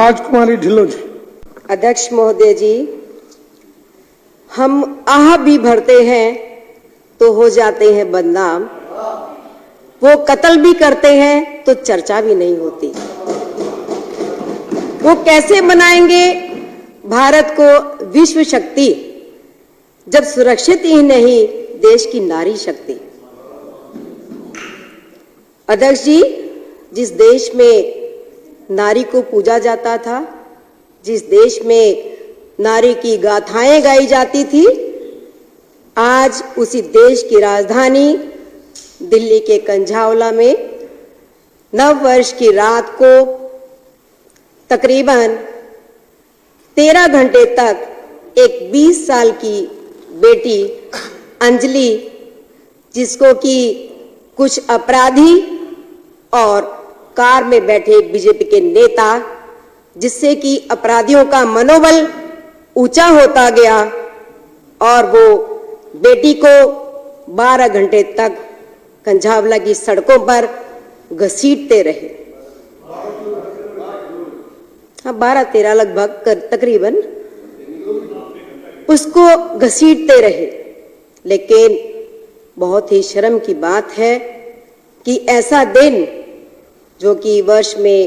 राजकुमारी ढिल्लों जी। अध्यक्ष महोदय जी, हम आह भी भरते हैं तो हो जाते हैं बदनाम, वो कत्ल भी करते हैं तो चर्चा भी नहीं होती। वो कैसे बनाएंगे भारत को विश्व शक्ति जब सुरक्षित ही नहीं देश की नारी शक्ति। अध्यक्ष जी, जिस देश में नारी को पूजा जाता था, जिस देश में नारी की गाथाएं गाई जाती थी, आज उसी देश की राजधानी दिल्ली के कंझावला में नव वर्ष की रात को तकरीबन 13 घंटे तक एक 20 साल की बेटी अंजलि, जिसको कि कुछ अपराधी और कार में बैठे बीजेपी के नेता, जिससे कि अपराधियों का मनोबल ऊंचा होता गया और वो बेटी को 12 घंटे तक कंझावला की सड़कों पर घसीटते रहे। हाँ, 12-13 लगभग तकरीबन उसको घसीटते रहे। लेकिन बहुत ही शर्म की बात है कि ऐसा दिन जो कि वर्ष में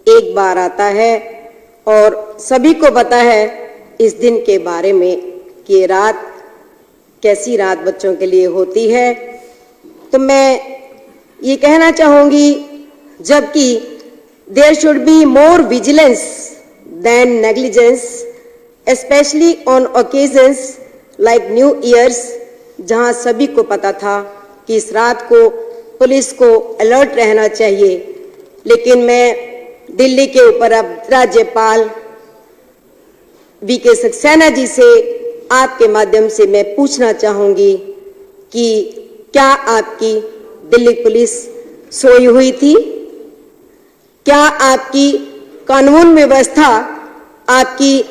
एक बार आता है और सभी को पता है इस दिन के बारे में कि ये रात कैसी रात बच्चों के लिए होती है, तो मैं ये कहना चाहूंगी, जबकि there should be more vigilance than negligence, specially on occasions like new years, जहां सभी को पता था कि इस रात को पुलिस को अलर्ट रहना चाहिए। लेकिन मैं दिल्ली के ऊपर अब राज्यपाल वीके सक्सेना जी से आपके माध्यम से मैं पूछना चाहूंगी कि क्या आपकी दिल्ली पुलिस सोई हुई थी? क्या आपकी कानून व्यवस्था आपकी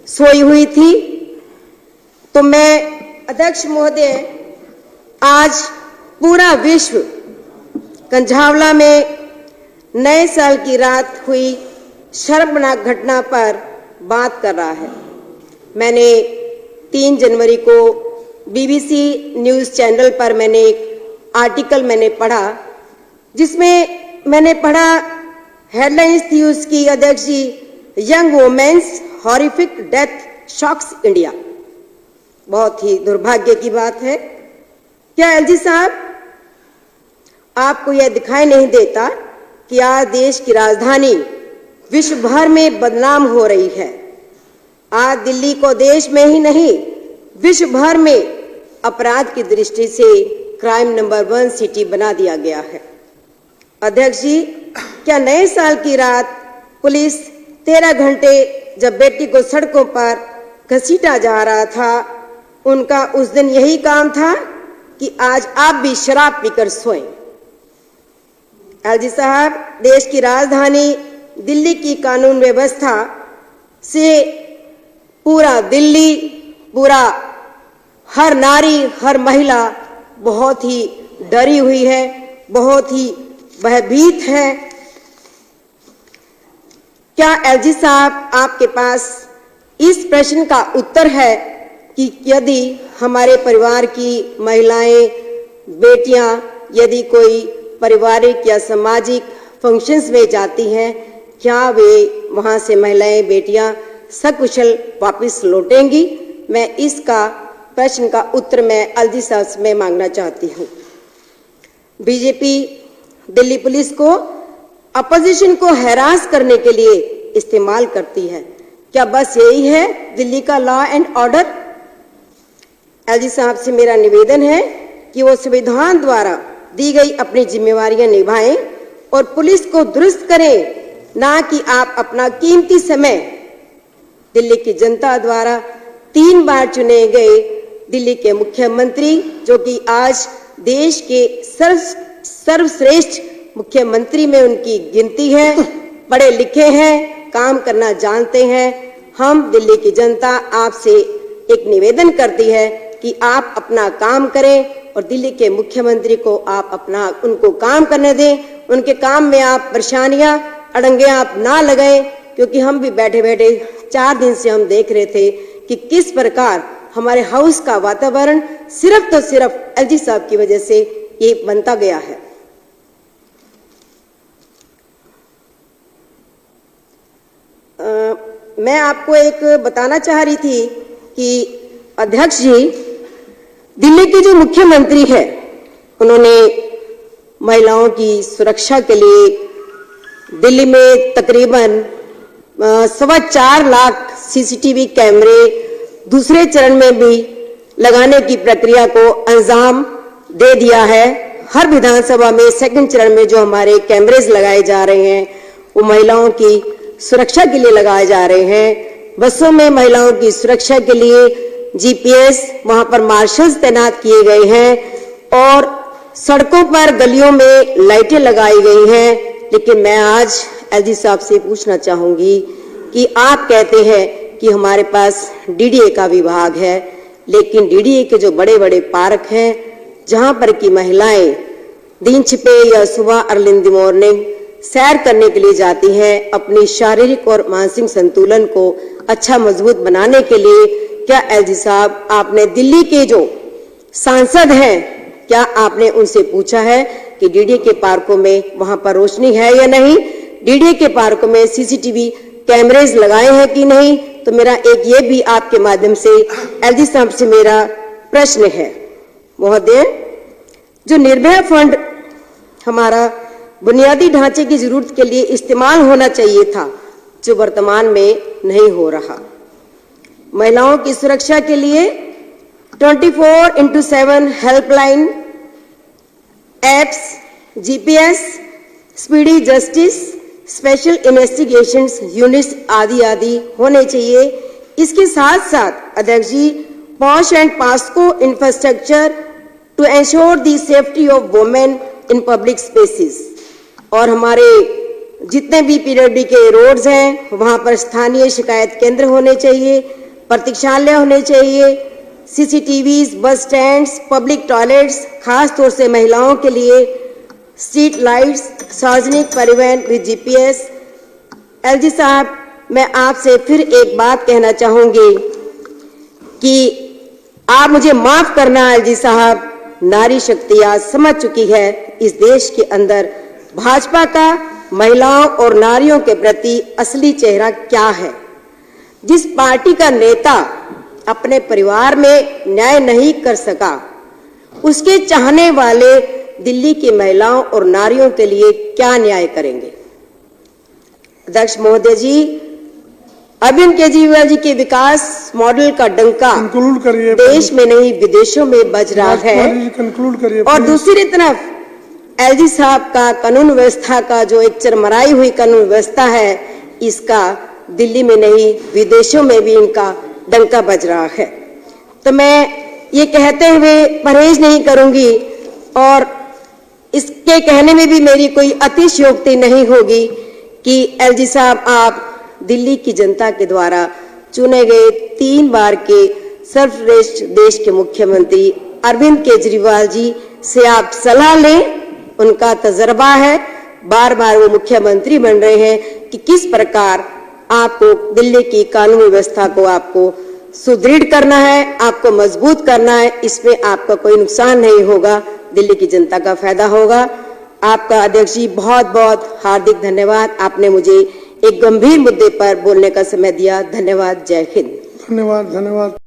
सोई हुई थी? तो मैं अध्यक्ष महोदय, आज पूरा विश्व कंझावला में नए साल की रात हुई शर्मनाक घटना पर बात कर रहा है। मैंने 3 जनवरी को बीबीसी न्यूज़ चैनल पर मैंने एक आर्टिकल पढ़ा, जिसमें मैंने पढ़ा, हेडलाइंस थी उसकी, अध्यक्ष जी, young women's horrific death shocks India. बहुत ही दुर्भाग्य की बात है। क्या एलजी साहब, आपको यह दिखाई नहीं देता कि आज देश की राजधानी विश्व भर में बदनाम हो रही है? आज दिल्ली को देश में ही नहीं विश्व भर में अपराध की दृष्टि से क्राइम नंबर 1 सिटी बना दिया गया है। अध्यक्ष जी, क्या नए साल की रात पुलिस 13 घंटे जब बेटी को सड़कों पर घसीटा जा रहा था, उनका उस दिन यही काम था कि आज आप भी शराब पीकर सोएं? एलजी साहब, देश की राजधानी दिल्ली की कानून व्यवस्था से पूरा दिल्ली, पूरा हर नारी, हर महिला बहुत ही डरी हुई है, बहुत ही भयभीत है। क्या एलजी साहब, आपके पास इस प्रश्न का उत्तर है कि यदि हमारे परिवार की महिलाएं, बेटियां यदि कोई पारिवारिक या सामाजिक फंक्शंस में जाती हैं, क्या वे वहां से महिलाएं, बेटियां सकुशल वापस लौटेंगी? मैं इसका प्रश्न का उत्तर मैं एलजी साहब से मैं मांगना चाहती हूँ। बीजेपी दिल्ली पुलिस को अपोजिशन को हैरास करने के लिए इस्तेमाल करती है। क्या बस यही है दिल्ली का लॉ एंड ऑर्डर? एलजी साहब से मेरा निवेदन है कि वो संविधान द्वारा दी गई अपनी जिम्मेवारियां निभाएं और पुलिस को दुरुस्त करें, ना कि आप अपना कीमती समय दिल्ली की जनता द्वारा 3 बार चुने गए दिल्ली के मुख्यमंत्री, जो कि आज देश के सर्वश्रेष्ठ मुख्यमंत्री में उनकी गिनती है, पढ़े लिखे हैं, काम करना जानते हैं। हम दिल्ली की जनता आपसे एक निवेदन करती है कि आप अपना काम करें और दिल्ली के मुख्यमंत्री को आप उनको काम करने दें। उनके काम में आप परेशानियां, अड़ंगे आप ना लगाएं। क्योंकि हम भी बैठे बैठे 4 दिन से हम देख रहे थे कि किस प्रकार हमारे हाउस का वातावरण सिर्फ तो सिर्फ एलजी साहब की वजह से ये बनता गया है। मैं आपको एक बताना चाह रही थी कि अध्यक्ष जी, दिल्ली के जो मुख्यमंत्री है, उन्होंने महिलाओं की सुरक्षा के लिए दिल्ली में तकरीबन 4.25 लाख सीसीटीवी कैमरे दूसरे चरण में भी लगाने की प्रक्रिया को अंजाम दे दिया है। हर विधानसभा में सेकंड चरण में जो हमारे कैमरेज लगाए जा रहे हैं वो महिलाओं की सुरक्षा के लिए लगाए जा रहे हैं। बसों में महिलाओं की सुरक्षा के लिए जीपीएस, वहां पर मार्शल्स तैनात किए गए हैं और सड़कों पर गलियों में लाइटें लगाई गई हैं। लेकिन मैं आज एलजी साहब से पूछना चाहूंगी कि आप कहते हैं कि हमारे पास डीडीए का विभाग है, लेकिन डीडीए के जो बड़े बड़े पार्क हैं जहां पर की महिलाएं दिन छिपे या सुबह अर्ली इन द मॉर्निंग सैर करने के लिए जाती हैं, अपनी शारीरिक और मानसिक संतुलन को अच्छा मजबूत बनाने के लिए, क्या एलजी साहब आपने दिल्ली के जो सांसद हैं, क्या आपने उनसे पूछा है कि डीडीए के पार्कों में वहां पर रोशनी है या नहीं, डीडीए के पार्कों में सीसीटीवी कैमरेज लगाए हैं कि नहीं? तो मेरा एक ये भी आपके माध्यम से एलजी साहब से मेरा प्रश्न है। महोदय, जो निर्भया फंड हमारा बुनियादी ढांचे की जरूरत के लिए इस्तेमाल होना चाहिए था, जो वर्तमान में नहीं हो रहा। महिलाओं की सुरक्षा के लिए 24/7 helpline, apps, GPS, speedy justice, special investigations units आदि आदि होने चाहिए। इसके साथ साथ अध्यक्ष जी, POSH and POCSO infrastructure to ensure the safety of women in public spaces, और हमारे जितने भी पीडब्ल्यूडी के रोड्स हैं वहां पर स्थानीय शिकायत केंद्र होने चाहिए, प्रतीक्षालय होने चाहिए, सीसीटीवीज, बस स्टैंड्स, पब्लिक टॉयलेट्स, खास तौर से महिलाओं के लिए स्ट्रीट लाइट्स, सार्वजनिक परिवहन विद जीपीएस। एलजी साहब, मैं आपसे फिर एक बात कहना चाहूंगी कि आप मुझे माफ करना एलजी साहब, नारी शक्ति आज समझ चुकी है इस देश के अंदर भाजपा का महिलाओं और नारियों के प्रति असली चेहरा क्या है। जिस पार्टी का नेता अपने परिवार में न्याय नहीं कर सका, उसके चाहने वाले दिल्ली की महिलाओं और नारियों के लिए क्या न्याय करेंगे? अध्यक्ष महोदय जी, अरविंद केजरीवाल जी के विकास मॉडल का डंका देश में नहीं विदेशों में बज रहा है, और दूसरी तरफ एलजी साहब का कानून व्यवस्था का जो एक चरमराई हुई कानून व्यवस्था है, इसका दिल्ली में नहीं विदेशों में भी इनका डंका बज रहा है। तो मैं ये कहते हुए परहेज नहीं करूंगी और इसके कहने में भी मेरी कोई अतिशयोक्ति नहीं होगी कि एलजी साहब, आप दिल्ली की जनता के द्वारा चुने गए 3 बार के सर्वश्रेष्ठ देश के मुख्यमंत्री अरविंद केजरीवाल जी से आप सलाह लें। उनका तजर्बा है, बार बार वो मुख्यमंत्री बन रहे हैं, कि किस प्रकार आपको दिल्ली की कानून व्यवस्था को आपको सुदृढ़ करना है, आपको मजबूत करना है। इसमें आपका कोई नुकसान नहीं होगा, दिल्ली की जनता का फायदा होगा। आपका अध्यक्ष जी बहुत बहुत हार्दिक धन्यवाद। आपने मुझे एक गंभीर मुद्दे पर बोलने का समय दिया। धन्यवाद। जय हिंद। धन्यवाद।